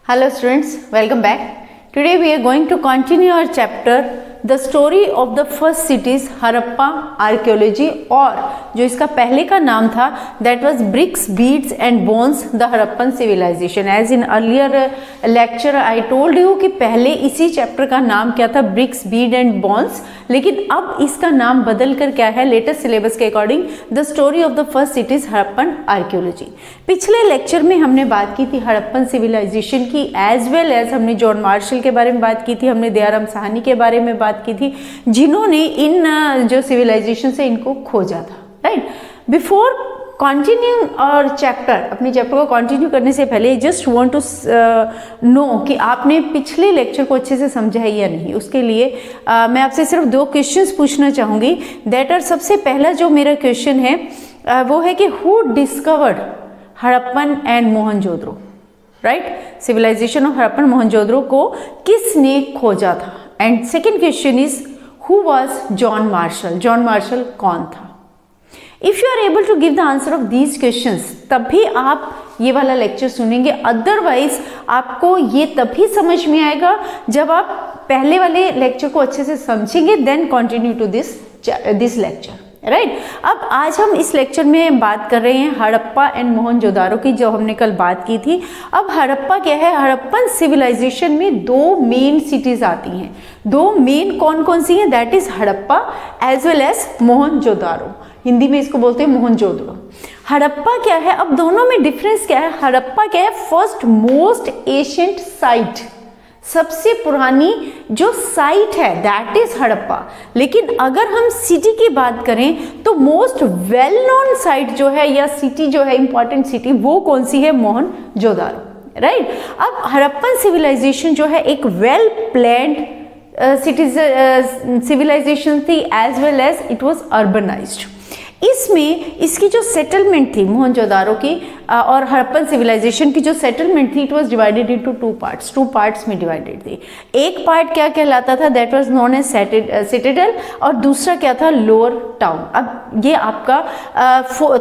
Hello students, welcome back. Today we are going to continue our chapter The Story of the First Cities Harappa Archaeology और जो इसका पहले का नाम था that was Bricks, Beads and Bones the Harappan Civilization. As in earlier lecture I told you कि पहले इसी चैप्टर का नाम क्या था Bricks, Bead and Bones, लेकिन अब इसका नाम बदल कर क्या है लेटेस्ट सिलेबस के according the story of the first cities Harappan archaeology. पिछले लेक्चर में हमने बात की थी हड़प्पन सिविलाइजेशन की एज वेल एज हमने जॉन मार्शल के बारे में बात की थी, हमने दयाराम साहनी के बारे में बात की थी जिन्होंने इन जो सिविलाइजेशन से इनको खोजा था. राइट, बिफोर कंटिन्यू और चैप्टर अपने चैप्टर को कंटिन्यू करने से पहले जस्ट वांट टू नो कि आपने पिछले लेक्चर को अच्छे से समझा है या नहीं. उसके लिए मैं आपसे सिर्फ 2 क्वेश्चंस पूछना चाहूँगी. दैट आर सबसे पहला जो मेरा क्वेश्चन है वो है कि who discovered Harappan and Mohenjodaro. Right, civilization of Harappan Mohenjodaro को किसने खोजा था. And second question is who was John Marshall. John Marshall कौन था. If you are able to give the answer of these questions तभी आप ये वाला लेक्चर सुनेंगे. अदरवाइज आपको ये तभी समझ में आएगा जब आप पहले वाले लेक्चर को अच्छे से समझेंगे, then continue to this lecture. Right, अब आज हम इस लेक्चर में बात कर रहे हैं हड़प्पा एंड मोहनजोदारो की, जो हमने कल बात की थी. अब हड़प्पा क्या है, हड़प्पन सिविलाइजेशन में 2 मेन सिटीज आती हैं. 2 मेन कौन कौन सी हैं, that is Harappa as well as Mohenjodaro. Hindi में इसको बोलते हैं मोहनजोदड़ो. हड़प्पा क्या है, अब दोनों में डिफरेंस क्या है. हड़प्पा क्या है, फर्स्ट मोस्ट एशियंट साइट, सबसे पुरानी जो साइट है दैट इज हड़प्पा. लेकिन अगर हम सिटी की बात करें तो मोस्ट वेल नोन साइट जो है या सिटी जो है इंपॉर्टेंट सिटी वो कौन सी है, मोहनजोदारो. राइट, अब हड़प्पन सिविलाइजेशन जो है एक वेल प्लान्ड सिविलाइजेशन थी as well as it was urbanized. इसमें इसकी जो सेटलमेंट थी मोहनजोदारो की और हड़प्पन सिविलाइजेशन की जो सेटलमेंट थी it was divided into 2 parts. 2 parts में डिवाइडेड थी. एक पार्ट क्या कहलाता था, that was known as citadel और दूसरा क्या था, लोअर टाउन. अब ये आपका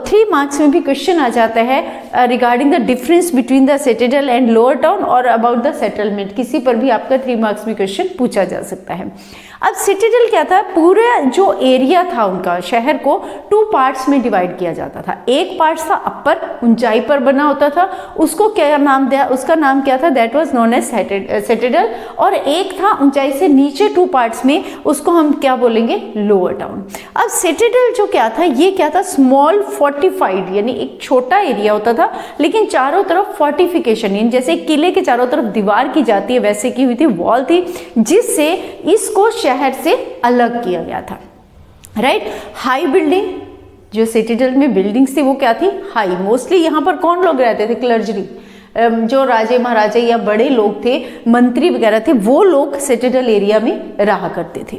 3 मार्क्स में भी क्वेश्चन आ जाता है regarding the difference between the Citadel and lower town और अबाउट द सेटलमेंट. किसी पर भी आपका 3 मार्क्स में क्वेश्चन पूछा जा सकता है. अब सिटाडेल क्या था, पूरा जो एरिया था उनका शहर को 2 पार्ट्स में डिवाइड किया जाता था. एक पार्ट था अपर, ऊंचाई पर बना होता था, उसको क्या नाम दिया, उसका नाम क्या था, that was known as citadel. और एक था ऊंचाई से नीचे 2 पार्ट्स में, उसको हम क्या बोलेंगे, लोअर टाउन. अब सिटाडेल जो क्या था, ये क्या था, स्मॉल फोर्टिफाइड यानी एक छोटा एरिया होता था लेकिन चारों तरफ फोर्टिफिकेशन, यानी जैसे किले के चारों तरफ दीवार की जाती है वैसे की हुई थी, वॉल थी, जिससे इसको शहर से अलग किया गया था. राइट, हाई बिल्डिंग, जो सिटाडेल में बिल्डिंग्स थी वो क्या थी, हाई. मोस्टली यहाँ पर कौन लोग रहते थे, क्लर्जी, जो राजे महाराजे या बड़े लोग थे, मंत्री वगैरह थे, वो लोग सिटाडेल एरिया में रहा करते थे.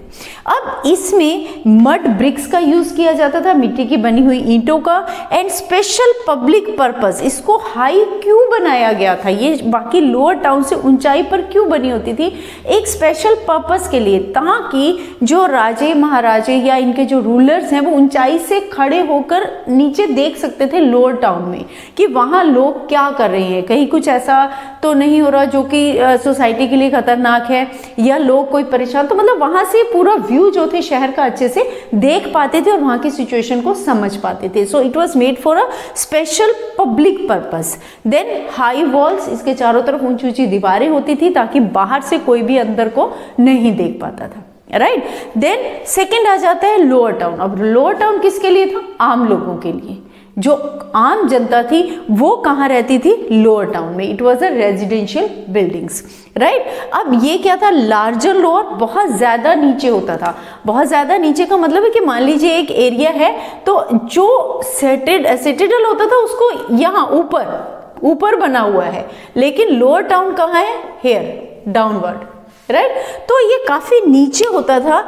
अब इसमें मड ब्रिक्स का यूज किया जाता था, मिट्टी की बनी हुई ईंटों का. एंड स्पेशल पब्लिक पर्पस, इसको हाई क्यों बनाया गया था, ये बाकी लोअर टाउन से ऊंचाई पर क्यों बनी होती थी, एक स्पेशल पर्पस के लिए, ताकि जो राजे महाराजे या इनके जो रूलर्स हैं वो ऊंचाई से खड़े होकर नीचे देख सकते थे लोअर टाउन में कि वहाँ लोग क्या कर रहे हैं, कहीं कुछ ऐसा तो नहीं हो रहा जो कि सोसाइटी के लिए खतरनाक है या लोग कोई परेशान. तो मतलब वहां से पूरा व्यू जो थे शहर का अच्छे से देख पाते थे और वहां की सिचुएशन को समझ पाते थे. So it was made for a special public purpose. Then high walls, इसके चारों तरफ ऊंची ऊंची दीवारें होती थी ताकि बाहर से कोई भी अंदर को नहीं देख पाता था. राइट, देन सेकेंड आ जाता है लोअर टाउन. अब लोअर टाउन किसके लिए था, आम लोगों के लिए. जो आम जनता थी वो कहाँ रहती थी, लोअर टाउन में. It was a residential buildings. Right, अब ये क्या था, लार्जर लोअर, बहुत ज़्यादा नीचे होता था. बहुत ज़्यादा नीचे का मतलब है कि मान लीजिए एक एरिया है तो जो सिटाडेल होता था उसको यहाँ ऊपर बना हुआ है, लेकिन लोअर टाउन कहाँ है, हेयर डाउनवर्ड. राइट, तो ये काफ़ी नीचे होता था.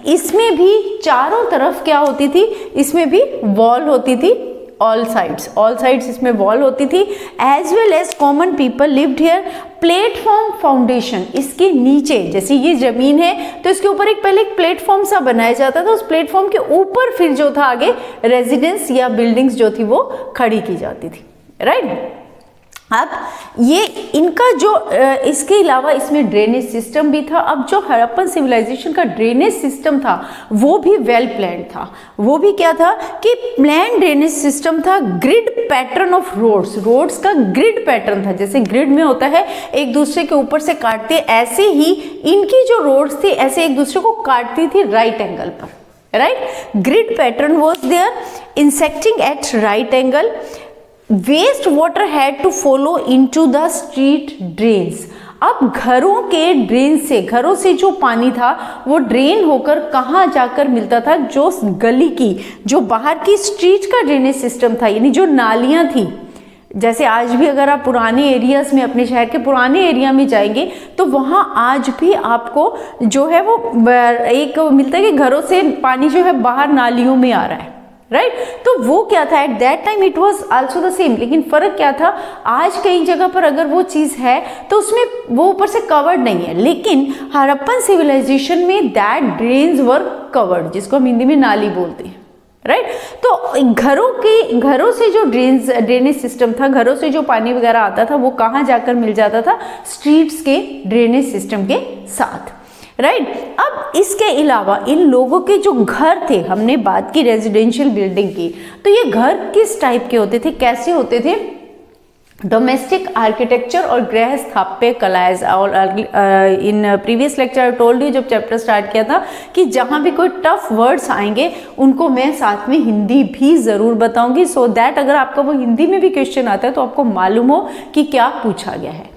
इसमें भी चारों तरफ क्या होती थी, इसमें भी वॉल होती थी, ऑल साइड्स इसमें वॉल होती थी. As well as common people lived here. Platform foundation, इसके नीचे जैसे ये जमीन है तो इसके ऊपर पहले एक प्लेटफॉर्म सा बनाया जाता था, उस प्लेटफॉर्म के ऊपर फिर जो था आगे रेजिडेंस या बिल्डिंग्स जो थी वो खड़ी की जाती थी. राइट, अब ये इनका जो इसके अलावा इसमें ड्रेनेज सिस्टम भी था। अब जो हड़प्पन सिविलाइजेशन का ड्रेनेज सिस्टम था वो भी वेल प्लान्ड था। वो भी क्या था कि प्लान ड्रेनेज सिस्टम था। ग्रिड पैटर्न ऑफ रोड्स का ग्रिड पैटर्न था। जैसे ग्रिड में होता है एक दूसरे के ऊपर से काटते, ऐसे ही इनकी जो रोड्स थी ऐसे एक दूसरे को काटती थी राइट एंगल पर, right. Grid pattern was there intersecting at right angle. Waste water had to follow into the street drains. अब घरों के ड्रेन से, घरों से जो पानी था वो ड्रेन होकर कहाँ जाकर मिलता था, जो गली की, जो बाहर की स्ट्रीट का ड्रेनेज सिस्टम था, यानी जो नालियाँ थी। जैसे आज भी अगर आप पुराने एरियाज में, अपने शहर के पुराने एरिया में जाएंगे तो वहाँ आज भी आपको जो है वो एक मिलता है कि घरों से पानी जो है बाहर नालियों में आ रहा है, राइट। तो वो क्या था, eight that time it was also the same. लेकिन फर्क क्या था, आज कई जगह पर अगर वो चीज़ है तो उसमें वो ऊपर से कवर्ड नहीं है, लेकिन हड़प्पन सिविलाइजेशन में दैट ड्रेन्स वर कवर्ड, जिसको हम हिंदी में नाली बोलते हैं, राइट। तो घरों से जो ड्रेनेज सिस्टम था, घरों से जो पानी वगैरह आता था वो कहाँ जाकर मिल जाता था, स्ट्रीट्स के ड्रेनेज सिस्टम के साथ, राइट। अब इसके अलावा इन लोगों के जो घर थे, हमने बात की रेजिडेंशियल बिल्डिंग की, तो ये घर किस टाइप के होते थे, कैसे होते थे। डोमेस्टिक आर्किटेक्चर और गृह स्थापत्य कलाएं। और in previous lecture I told you, जब चैप्टर स्टार्ट किया था, कि जहाँ भी कोई टफ वर्ड्स आएंगे उनको मैं साथ में हिंदी भी ज़रूर बताऊंगी, सो दैट अगर आपका वो हिंदी में भी क्वेश्चन आता है तो आपको मालूम हो कि क्या पूछा गया है।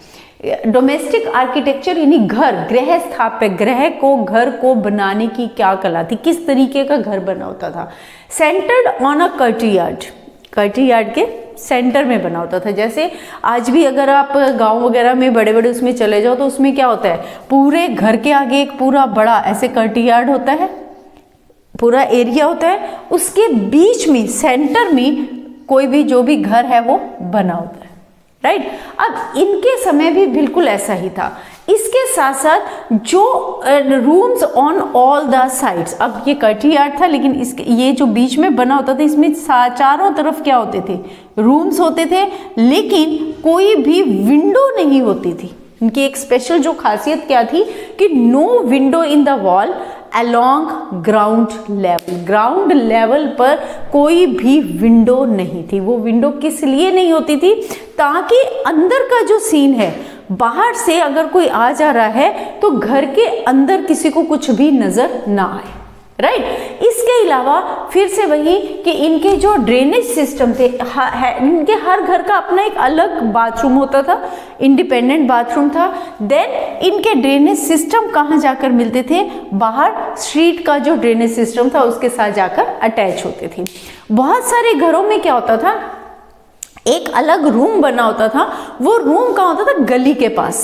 डोमेस्टिक आर्किटेक्चर यानी घर, गृह स्थापत्य, घर को बनाने की क्या कला थी, किस तरीके का घर बना होता था। सेंटर्ड ऑन अ कर्टियार्ड के सेंटर में बना होता था। जैसे आज भी अगर आप गांव वगैरह में बड़े बड़े उसमें चले जाओ तो उसमें क्या होता है, पूरे घर के आगे एक पूरा बड़ा ऐसे कर्टियार्ड होता है, पूरा एरिया होता है, उसके बीच में सेंटर में कोई भी जो भी घर है वो बना होता है, राइट। अब इनके समय भी बिल्कुल ऐसा ही था। इसके साथ साथ जो rooms on all the sides, अब ये कर्टियार्ड था लेकिन इसके ये जो बीच में बना होता था इसमें चारों तरफ क्या होते थे, रूम्स होते थे, लेकिन कोई भी विंडो नहीं होती थी। इनकी एक स्पेशल जो खासियत क्या थी कि no window in the wall along ground level पर कोई भी विंडो नहीं थी। वो विंडो किस लिए नहीं होती थी, ताकि अंदर का जो सीन है, बाहर से अगर कोई आ जा रहा है तो घर के अंदर किसी को कुछ भी नजर ना आए, राइट। इसके अलावा फिर से वही कि इनके जो ड्रेनेज सिस्टम थे, इनके हर घर का अपना एक अलग बाथरूम होता था, इंडिपेंडेंट बाथरूम था। देन इनके ड्रेनेज सिस्टम कहाँ जाकर मिलते थे, बाहर स्ट्रीट का जो ड्रेनेज सिस्टम था उसके साथ जाकर अटैच होते थे। बहुत सारे घरों में क्या होता था, एक अलग रूम बना होता था, वो रूम कहाँ होता था, गली के पास,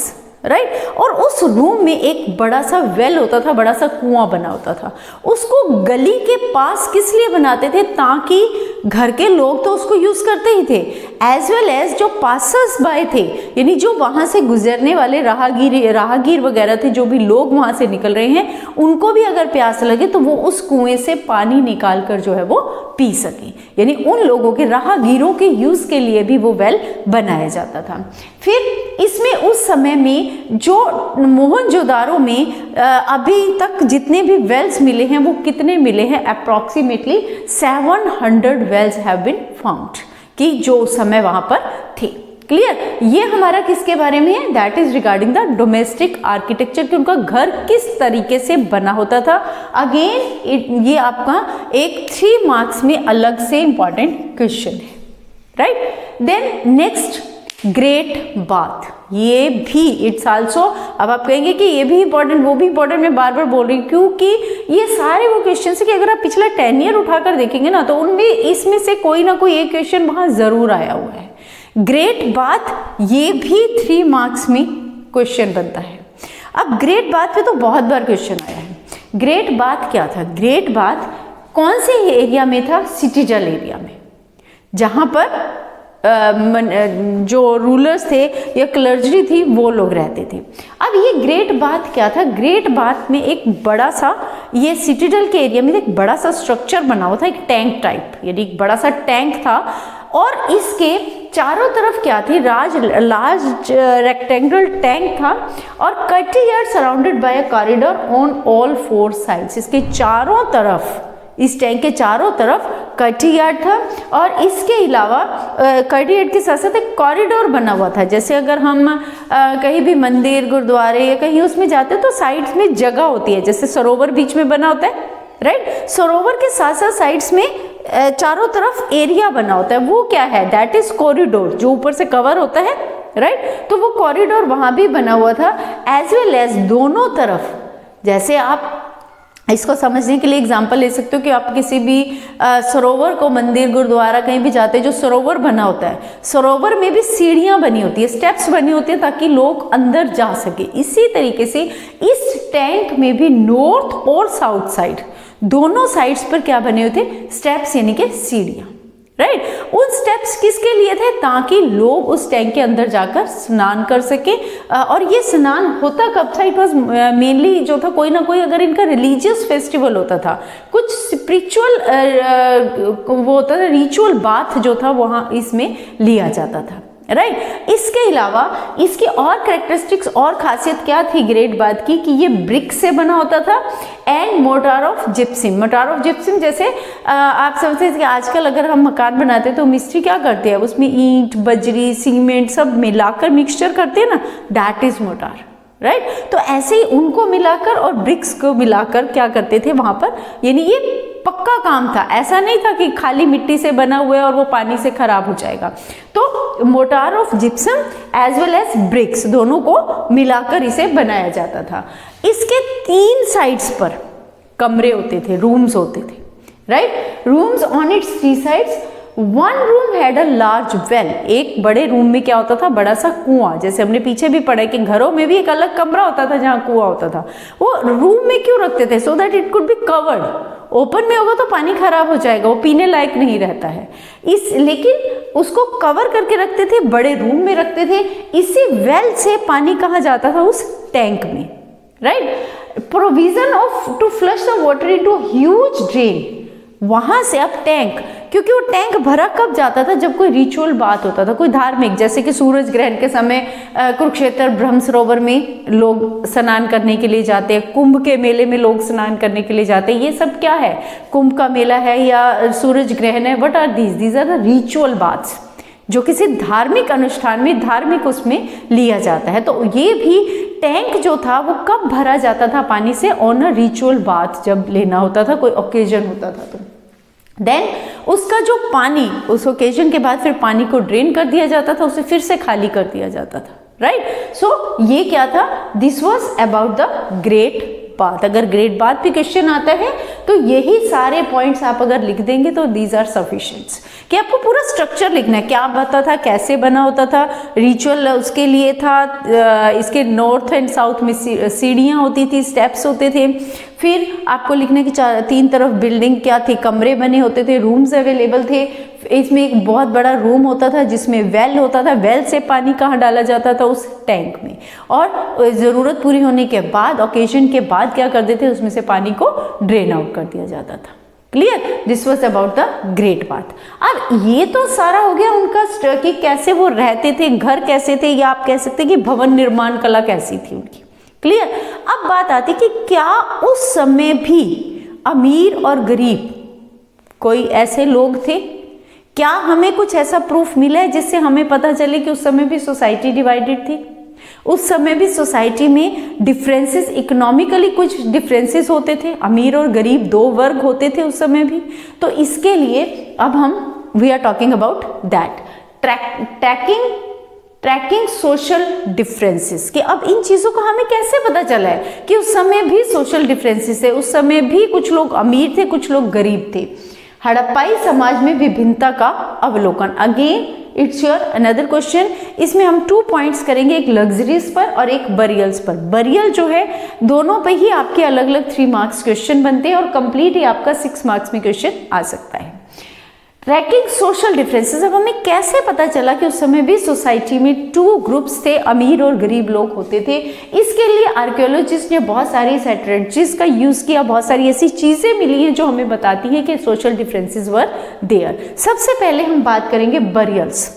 राइट। और उस रूम में एक बड़ा सा वेल होता था, बड़ा सा कुआं बना होता था। उसको गली के पास किस लिए बनाते थे, ताकि घर के लोग तो उसको यूज करते ही थे, एज वेल एज जो पासर्स बाय थे, यानी जो वहां से गुजरने वाले राहगीर वगैरह थे, जो भी लोग वहां से निकल रहे हैं, उनको भी अगर प्यास लगे तो वो उस कुएं से पानी निकाल कर जो है वो पी सके। यानी उन लोगों के, राहगीरों के यूज के लिए भी वो वेल बनाया जाता था। फिर इसमें उस समय में जो मोहनजोदारो में अभी तक जितने भी वेल्स मिले हैं वो कितने मिले हैं, approximately 700 wells have been found, कि जो उस समय वहां पर थे। क्लियर। ये हमारा किसके बारे में है, that is regarding the domestic architecture, कि उनका घर किस तरीके से बना होता था। अगेन ये आपका एक 3 मार्क्स में अलग से इंपॉर्टेंट क्वेश्चन है, right. Then next, great bath, ये भी इट्स आल्सो, अब आप कहेंगे कि ये भी इंपॉर्टेंट वो भी इंपॉर्टेंट, मैं बार बार बोल रही हूँ क्योंकि ये सारे वो क्वेश्चन है कि अगर आप पिछला 10 ईयर उठाकर देखेंगे ना तो उनमें इसमें से कोई ना कोई एक क्वेश्चन वहां जरूर आया हुआ है। ग्रेट बाथ ये भी 3 मार्क्स में क्वेश्चन बनता है। अब ग्रेट बाथ पे तो बहुत बार क्वेश्चन आया है। ग्रेट बाथ क्या था, ग्रेट बाथ कौन से एरिया में था, सिटीजल एरिया में, जहां पर जो रूलर्स थे या क्लर्जी थी वो लोग रहते थे। अब ये ग्रेट बाथ क्या था, ग्रेट बाथ में एक बड़ा सा, ये सिटीडल के एरिया में एक बड़ा सा स्ट्रक्चर बना हुआ था, एक टैंक टाइप, यानी एक बड़ा सा टैंक था, और इसके चारों तरफ क्या थी, लार्ज रेक्टेंगुलर टैंक था और courtyard surrounded by a corridor on all 4 sides. इसके चारों तरफ, इस टैंक के चारों तरफ कटियार्ड था और इसके अलावा कटियार्ड के साथ साथ एक कॉरिडोर बना हुआ था। जैसे अगर हम कहीं भी मंदिर, गुरुद्वारे या कहीं उसमें जाते हैं तो साइड्स में जगह होती है, जैसे सरोवर बीच में बना होता है, राइट। सरोवर के साथ साथ साइड्स में चारों तरफ एरिया बना होता है, वो क्या है, दैट इज कॉरिडोर, जो ऊपर से कवर होता है, राइट। तो वो कॉरिडोर वहां भी बना हुआ था, एज वेल एज दोनों तरफ। जैसे आप इसको समझने के लिए एग्जांपल ले सकते हो कि आप किसी भी सरोवर को, मंदिर, गुरुद्वारा कहीं भी जाते हैं, जो सरोवर बना होता है, सरोवर में भी सीढ़ियां बनी होती है, स्टेप्स बनी होती है ताकि लोग अंदर जा सके। इसी तरीके से इस टैंक में भी नॉर्थ और साउथ साइड, दोनों साइड्स पर क्या बने हुए थे, स्टेप्स यानी कि सीढ़ियां, राइट। उन स्टेप्स किसके लिए थे, ताकि लोग उस टैंक के अंदर जाकर स्नान कर सके। और ये स्नान होता कब था, इट वॉज मेनली जो था, कोई ना कोई अगर इनका रिलीजियस फेस्टिवल होता था, कुछ स्पिरिचुअल वो होता था, रिचुअल बाथ जो था वहाँ इसमें लिया जाता था, राइट। इसके अलावा इसकी और कैरेक्टरिस्टिक्स और खासियत क्या थी ग्रेट बात की, कि ये ब्रिक से बना होता था and mortar of gypsum. Motor of gypsum जैसे आप समझते हैं कि आजकल अगर हम मकान बनाते हैं तो मिस्त्री क्या करते हैं, उसमें ईंट, बजरी, सीमेंट सब मिलाकर मिक्सचर करते हैं ना, दैट इज मोटार, राइट। तो ऐसे ही उनको मिलाकर और ब्रिक्स को मिलाकर क्या करते थे वहां पर, यानी ये पक्का काम था, ऐसा नहीं था कि खाली मिट्टी से बना हुआ है और वो पानी से खराब हो जाएगा। तो mortar of gypsum as well as bricks दोनों को मिलाकर इसे बनाया जाता था। इसके 3 साइड्स पर कमरे होते थे, रूम्स होते थे, right. Rooms on it's 3 sides. One room had a large well, एक बड़े रूम में क्या होता था, बड़ा सा कुआं। जैसे हमने पीछे भी पढ़ा कि घरों में भी एक अलग कमरा होता था जहाँ कुआं होता था। वो रूम में क्यों रखते थे, so that it could be covered. Open में होगा तो पानी खराब हो जाएगा, वो पीने लायक नहीं रहता है, लेकिन उसको कवर करके रखते थे, बड़े रूम में रखते थे। इसी वेल से पानी कहाँ जाता था, उस टैंक में, right. Provision of to flush the water into huge drain, वहां से अब टैंक, क्योंकि वो टैंक भरा कब जाता था, जब कोई रिचुअल बात होता था, कोई धार्मिक, जैसे कि सूरज ग्रहण के समय कुरुक्षेत्र ब्रह्म सरोवर में लोग स्नान करने के लिए जाते हैं, कुंभ के मेले में लोग स्नान करने के लिए जाते हैं। ये सब क्या है, कुंभ का मेला है या सूरज ग्रहण है, what are these are the ritual baths, जो किसी धार्मिक अनुष्ठान में, धार्मिक उसमें लिया जाता है। तो ये भी टैंक जो था वो कब भरा जाता था पानी से, ऑन अ रिचुअल बाथ, जब लेना होता था, कोई ओकेजन होता था। तो देन उसका जो पानी, उस ओकेजन के बाद फिर पानी को ड्रेन कर दिया जाता था, उसे फिर से खाली कर दिया जाता था, राइट। सो ये क्या था, this was about the great बात। अगर ग्रेट बात भी क्वेश्चन आता है तो यही सारे पॉइंट्स आप अगर लिख देंगे तो दीज आर सफिशिएंट, कि आपको पूरा स्ट्रक्चर लिखना है, क्या बता था, कैसे बना होता था, रिचुअल उसके लिए था, इसके नॉर्थ एंड साउथ में सीढ़ियाँ होती थी, स्टेप्स होते थे, फिर आपको लिखने की 3 तरफ बिल्डिंग क्या थी, कमरे बने होते थे, रूम्स अवेलेबल थे, इसमें एक बहुत बड़ा रूम होता था जिसमें वेल होता था, वेल से पानी कहाँ डाला जाता था, उस टैंक में, और ज़रूरत पूरी होने के बाद, ओकेजन के बाद क्या कर देते, उसमें से पानी को ड्रेन आउट कर दिया जाता था। Clear, this was about the great bath. अब ये तो सारा हो गया उनका कि कैसे वो रहते थे, घर कैसे थे, या आप कह सकते कि भवन निर्माण कला कैसी थी उनकी। क्लियर। अब बात आती कि क्या उस समय भी अमीर और गरीब कोई ऐसे लोग थे, क्या हमें कुछ ऐसा प्रूफ मिला है जिससे हमें पता चले कि उस समय भी सोसाइटी डिवाइडेड थी, उस समय भी सोसाइटी में डिफरेंसेस, इकोनॉमिकली कुछ डिफरेंसेस होते थे, अमीर और गरीब 2 वर्ग होते थे उस समय भी। तो इसके लिए अब हम we are talking about that tracking social differences, कि अब इन चीज़ों को हमें कैसे पता चला है कि उस समय भी सोशल डिफरेंसेस है, उस समय भी कुछ लोग अमीर थे, कुछ लोग गरीब थे। हड़प्पाई समाज में विभिन्नता का अवलोकन, again it's your another question. इसमें हम 2 पॉइंट्स करेंगे, एक लग्जरीज पर और एक बरियल्स पर। बरियल जो है दोनों पे ही आपके अलग अलग 3 मार्क्स क्वेश्चन बनते हैं और कंप्लीट ही आपका 6 मार्क्स में क्वेश्चन आ सकता है। ट्रैकिंग सोशल डिफरेंसेस, अब हमें कैसे पता चला कि उस समय भी सोसाइटी में 2 ग्रुप्स थे, अमीर और गरीब लोग होते थे। इसके लिए आर्कियोलॉजिस्ट ने बहुत सारी स्ट्रैटेजीज का यूज किया, बहुत सारी ऐसी चीजें मिली हैं जो हमें बताती हैं कि सोशल डिफरेंसेस वर देयर। सबसे पहले हम बात करेंगे बरियल्स।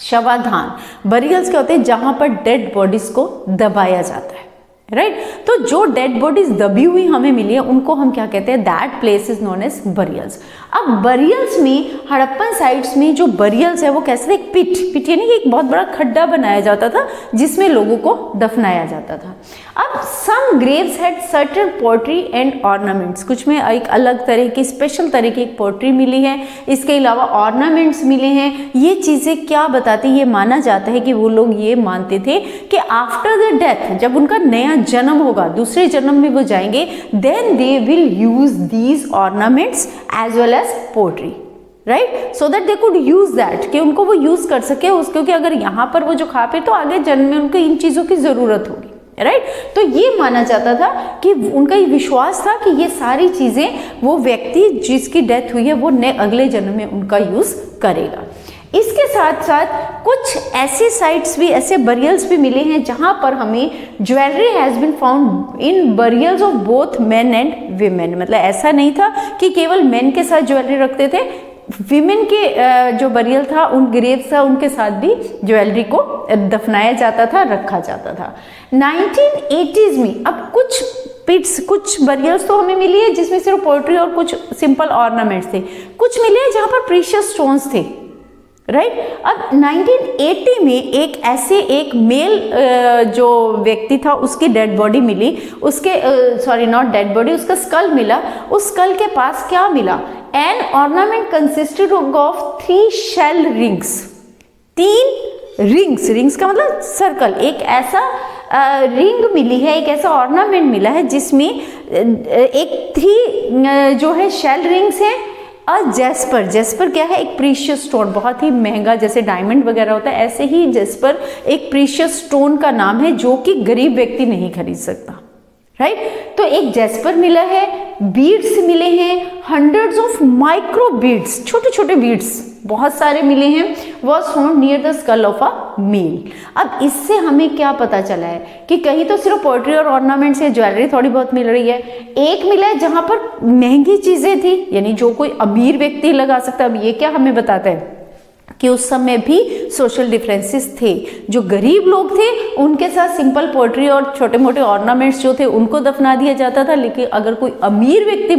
शवाधान, बरियल्स क्या होते हैं जहां पर डेड बॉडीज को दबाया जाता है, राइट। तो जो डेड बॉडीज दबी हुई हमें मिली है उनको हम क्या कहते हैं, that place is known as burials. अब बरियल्स में, हड़प्पन साइट्स में जो बरियल्स है वो कैसे थे, एक पिट यानी कि एक बहुत बड़ा खड्डा बनाया जाता था जिसमें लोगों को दफनाया जाता था। अब some graves had certain pottery and ornaments, कुछ में एक अलग तरह की स्पेशल तरह की एक पोट्री मिली है, इसके अलावा ऑर्नामेंट्स मिले हैं। ये चीज़ें क्या बताती है, ये माना जाता है कि वो लोग ये मानते थे कि आफ्टर द डेथ, जब उनका नया जन्म होगा, दूसरे जन्म में वो जाएंगे, then they will use these ornaments as well as pottery, right, so that they could use that, कि उनको वो यूज कर सके उसको, क्योंकि अगर यहाँ पर वो जो खा पे तो आगे जन्म में उनको इन चीज़ों की ज़रूरत होगी, राइट। तो ये माना जाता था कि उनका ये विश्वास था कि ये सारी चीज़ें वो व्यक्ति जिसकी डेथ हुई है वो अगले जन्म में उनका यूज करेगा। इसके साथ साथ कुछ ऐसे साइट्स भी, ऐसे बरियल्स भी मिले हैं जहां पर हमें jewellery has been found in burials of both men and women, मतलब ऐसा नहीं था कि केवल मेन के साथ ज्वेलरी रखते थे, विमेन के जो बरियल था, उन ग्रेव्स था, उनके साथ भी ज्वेलरी को दफनाया जाता था, रखा जाता था। 1980s में अब कुछ पिट्स, कुछ बरियल्स तो हमें मिली है जिसमें सिर्फ पोएट्री और कुछ सिंपल ऑर्नामेंट्स थे, कुछ मिले हैं जहाँ पर प्रीशियस स्टोन्स थे, राइट। अब 1980 में एक ऐसे एक मेल जो व्यक्ति था उसकी डेड बॉडी मिली, उसके सॉरी नॉट डेड बॉडी, उसका स्कल मिला। उस स्कल के पास क्या मिला, an ornament consisted of 3 shell rings, 3 rings का मतलब सर्कल, एक ऐसा रिंग मिली है, एक ऐसा ऑर्नामेंट मिला है जिसमें एक 3 जो है शेल रिंग्स है। जेस्पर क्या है, एक प्रीशियस स्टोन, बहुत ही महंगा, जैसे डायमंड वगैरह होता है ऐसे ही जेस्पर एक प्रीशियस स्टोन का नाम है जो कि गरीब व्यक्ति नहीं खरीद सकता, राइट। तो एक जेस्पर मिला है, बीड्स मिले हैं, हंड्रेड्स ऑफ माइक्रो बीड्स, छोटे छोटे बीड्स बहुत सारे मिले हैं, was found near the skull of a male. अब इससे हमें क्या पता चला है कि कहीं तो सिर्फ पोएट्री और ऑर्नामेंट्स या ज्वेलरी थोड़ी बहुत मिल रही है, एक मिला है जहां पर महंगी चीजें थी, यानी जो कोई अमीर व्यक्ति लगा सकता है। अब ये क्या हमें बताता है कि उस समय भी सोशल डिफरेंसेस थे, जो गरीब लोग थे उनके साथ सिंपल पोएट्री और छोटे मोटे ऑर्नामेंट्स जो थे उनको दफना दिया जाता था, लेकिन अगर कोई अमीर व्यक्ति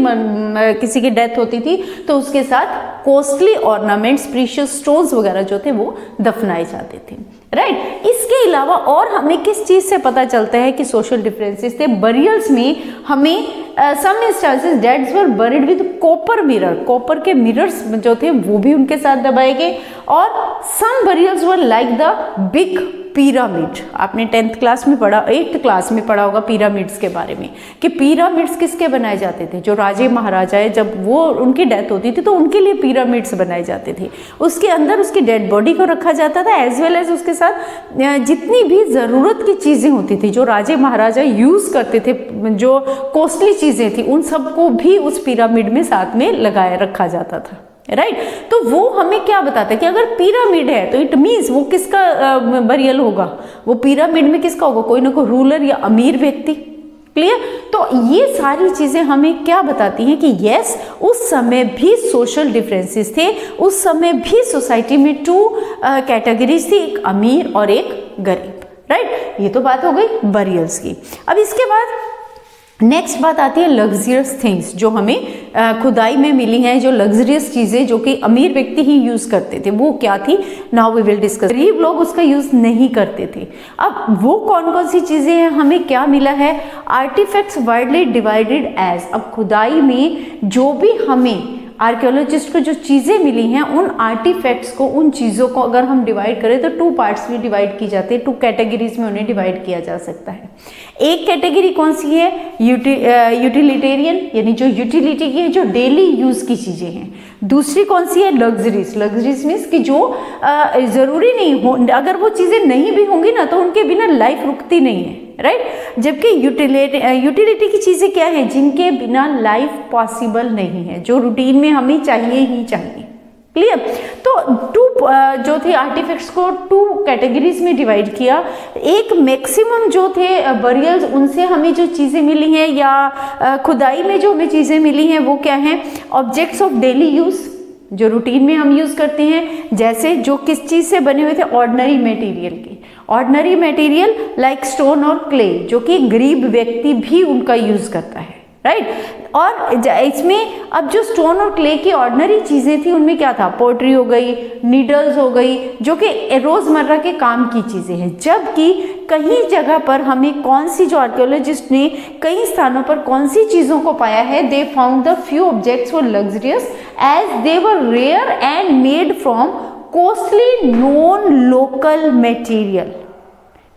किसी की डेथ होती थी तो उसके साथ कॉस्टली ऑर्नामेंट्स, प्रीशियस स्टोन्स वगैरह जो थे वो दफनाए जाते थे, राइट। इसके अलावा और हमें किस चीज़ से पता चलता है कि सोशल डिफरेंसेस थे, बरियल्स में हमें some instances deads were buried with copper mirror, copper के मिरर्स जो थे वो भी उनके साथ दबाए गए, और some burials were like the big pyramid. आपने 10th क्लास में पढ़ा, 8th क्लास में पढ़ा होगा पिरामिड्स के बारे में, कि पिरामिड्स किसके बनाए जाते थे, जो राजे महाराजाएं जब वो उनकी डेथ होती थी तो उनके लिए पिरामिड्स बनाए जाते थे, उसके अंदर उसकी डेड बॉडी को रखा जाता था, एज वेल एज उसके साथ जितनी भी ज़रूरत की चीज़ें होती थी जो राजे महाराजा यूज़ करते थे, जो कॉस्टली चीज़ें थी, उन सबको भी उस पिरामिड में साथ में लगाए रखा जाता था, राइट। तो वो हमें क्या बताता है कि अगर पिरामिड है तो इट मीन्स वो किसका बरियल होगा, वो पिरामिड में किसका होगा, कोई ना कोई रूलर या अमीर व्यक्ति, क्लियर। तो ये सारी चीजें हमें क्या बताती हैं कि यस, उस समय भी सोशल डिफरेंसेस थे, उस समय भी सोसाइटी में 2 कैटेगरीज थी, एक अमीर और एक गरीब, राइट। ये तो बात हो गई बरियल्स की। अब इसके बाद नेक्स्ट बात आती है लग्जरियस थिंग्स, जो हमें खुदाई में मिली हैं, जो लग्जरियस चीज़ें जो कि अमीर व्यक्ति ही यूज़ करते थे, वो क्या थी, नाउ वी विल डिस्कस। गरीब लोग उसका यूज़ नहीं करते थे। अब वो कौन कौन सी चीज़ें हैं, हमें क्या मिला है, आर्टिफैक्ट्स वाइडली डिवाइडेड एज। अब खुदाई में जो भी हमें आर्कियोलॉजिस्ट को जो चीज़ें मिली हैं, उन आर्टिफैक्ट्स को, उन चीज़ों को अगर हम डिवाइड करें तो 2 पार्ट्स में डिवाइड की जाती है, 2 कैटेगरीज में उन्हें डिवाइड किया जा सकता है। एक कैटेगरी कौन सी है, यूटिलिटेरियन, यानी जो यूटिलिटी की है, जो डेली यूज़ की चीज़ें हैं। दूसरी कौन सी है, लग्जरीज। लग्जरीज मीन्स कि जो ज़रूरी नहीं हो, अगर वो चीज़ें नहीं भी होंगी ना तो उनके बिना लाइफ रुकती नहीं है, राइट। जबकि यूटिलिटी की चीज़ें क्या है, जिनके बिना लाइफ पॉसिबल नहीं है, जो रूटीन में हमें चाहिए ही चाहिए, क्लियर। तो 2 जो थे आर्टिफैक्ट्स को 2 कैटेगरीज में डिवाइड किया। एक मैक्सिमम जो थे बरियल्स, उनसे हमें जो चीज़ें मिली हैं या खुदाई में जो हमें चीज़ें मिली हैं वो क्या हैं, ऑब्जेक्ट्स ऑफ डेली यूज़, जो रूटीन में हम यूज करते हैं, जैसे जो किस चीज से बने हुए थे, ऑर्डिनरी मटेरियल के, ऑर्डिनरी मटेरियल लाइक स्टोन और क्ले, जो कि गरीब व्यक्ति भी उनका यूज करता है, राइट। और इसमें अब जो स्टोन और क्ले की ऑर्डिनरी चीजें थी उनमें क्या था, पोट्री हो गई, नीडल्स हो गई, जो कि रोजमर्रा के काम की चीजें हैं। जबकि कहीं जगह पर हमें कौन सी, जो आर्कियोलॉजिस्ट ने कई स्थानों पर कौन सी चीजों को पाया है, they found the few objects were luxurious as they were rare and made from costly known local material.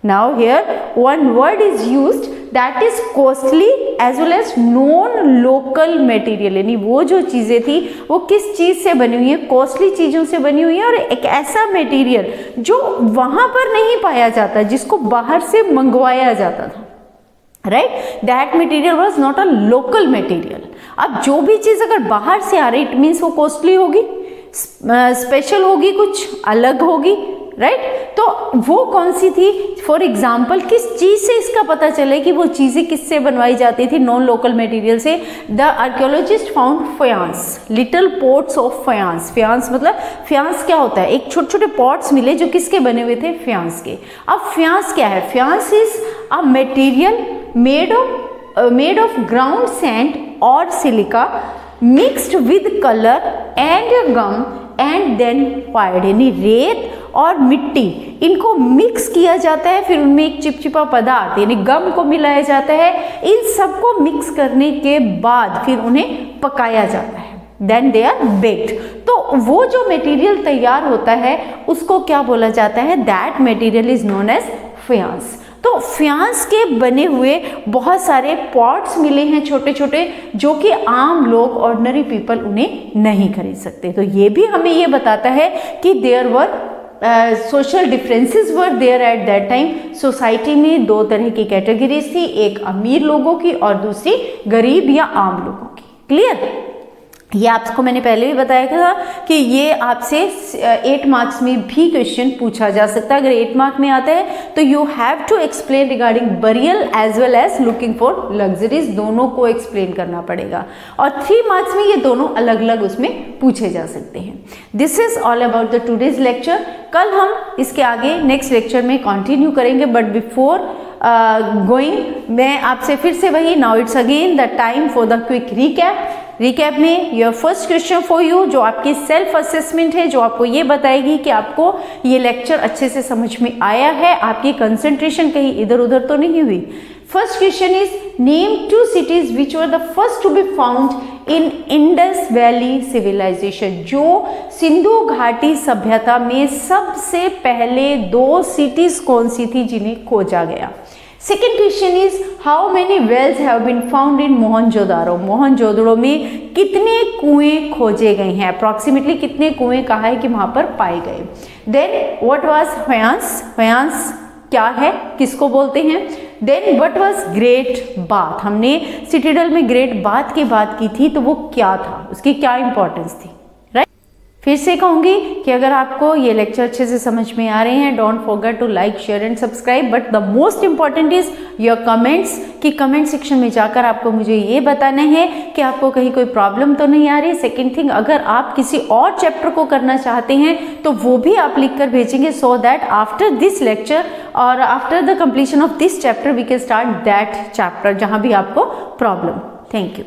Now here one word is used, that is costly as well as known local material, यानी वो जो चीज़ें थी वो किस चीज़ से बनी हुई है, कॉस्टली चीज़ों से बनी हुई है, और एक ऐसा मटेरियल जो वहाँ पर नहीं पाया जाता, जिसको बाहर से मंगवाया जाता था, right. That material was not a local material. अब जो भी चीज़ अगर बाहर से आ रही, इट मीन्स वो कॉस्टली होगी, स्पेशल होगी, कुछ अलग होगी, राइट। तो वो कौन सी थी, फॉर एग्जाम्पल किस चीज से इसका पता चले कि वो चीजें किससे बनवाई जाती थी, नॉन लोकल मटेरियल से। The archaeologist found faience, little pots of faience. Faience मतलब, फयांस क्या होता है, एक छोटे छोटे पॉट्स मिले जो किसके बने हुए थे, फयांस के। अब फयांस क्या है, faience is a material made of ground sand और silica mixed with colour and gum and then fired, यानी रेत और मिट्टी इनको मिक्स किया जाता है, फिर उनमें एक चिपचिपा पदार्थ यानी गम को मिलाया जाता है, इन सबको मिक्स करने के बाद फिर उन्हें पकाया जाता है, देन दे आर बेक्ड। तो वो जो मटेरियल तैयार होता है उसको क्या बोला जाता है, that material is known as faience. तो फयांस के बने हुए बहुत सारे पॉट्स मिले हैं छोटे छोटे, जो कि आम लोग, ऑर्डिनरी पीपल उन्हें नहीं खरीद सकते। तो ये भी हमें ये बताता है कि there were social differences were there at that time. Society में दो तरह की कैटेगरीज थी, एक अमीर लोगों की और दूसरी गरीब या आम लोगों की। क्लियर? ये आपको मैंने पहले भी बताया था कि ये आपसे 8 मार्क्स में भी क्वेश्चन पूछा जा सकता है। अगर 8 मार्क में आता है तो you have to explain regarding burial as well as looking for luxuries, दोनों को एक्सप्लेन करना पड़ेगा। और 3 मार्क्स में ये दोनों अलग अलग उसमें पूछे जा सकते हैं। This is all about the today's lecture. कल हम इसके आगे नेक्स्ट लेक्चर में कंटिन्यू करेंगे, बट बिफोर गोइंग मैं आपसे फिर से वही, now it's again the time for the quick recap में your first question for you, जो आपकी सेल्फ असेसमेंट है, जो आपको ये बताएगी कि आपको ये लेक्चर अच्छे से समझ में आया है, आपकी कंसंट्रेशन कहीं इधर उधर तो नहीं हुई। First question is name 2 cities which were the first to be found in Indus Valley civilization। जो सिंधु घाटी सभ्यता में सबसे पहले 2 cities कौन सी थी जिन्हें खोजा गया। Second question is how many wells have been found in Mohenjodaro. Mohenjodaro में कितने कुएं खोजे गए हैं, अप्रॉक्सीमेटली कितने कुएं कहा है कि वहां पर पाए गए। Then what was faience, faience क्या है, किसको बोलते हैं। Then what was great bath, हमने सिटाडेल में ग्रेट बाथ की बात की थी, तो वो क्या था, उसकी क्या इंपॉर्टेंस थी, राइट। फिर से कहूंगी कि अगर आपको ये लेक्चर अच्छे से समझ में आ रहे हैं, don't forget to like share and subscribe, but the most important is your comments, कि कमेंट सेक्शन में जाकर आपको मुझे ये बताना है कि आपको कहीं कोई प्रॉब्लम तो नहीं आ रही। सेकेंड थिंग, अगर आप किसी और चैप्टर को करना चाहते हैं तो वो भी आप लिख कर भेजेंगे, so that after this lecture और after the completion of this chapter we can start that chapter जहां भी आपको प्रॉब्लम। Thank you.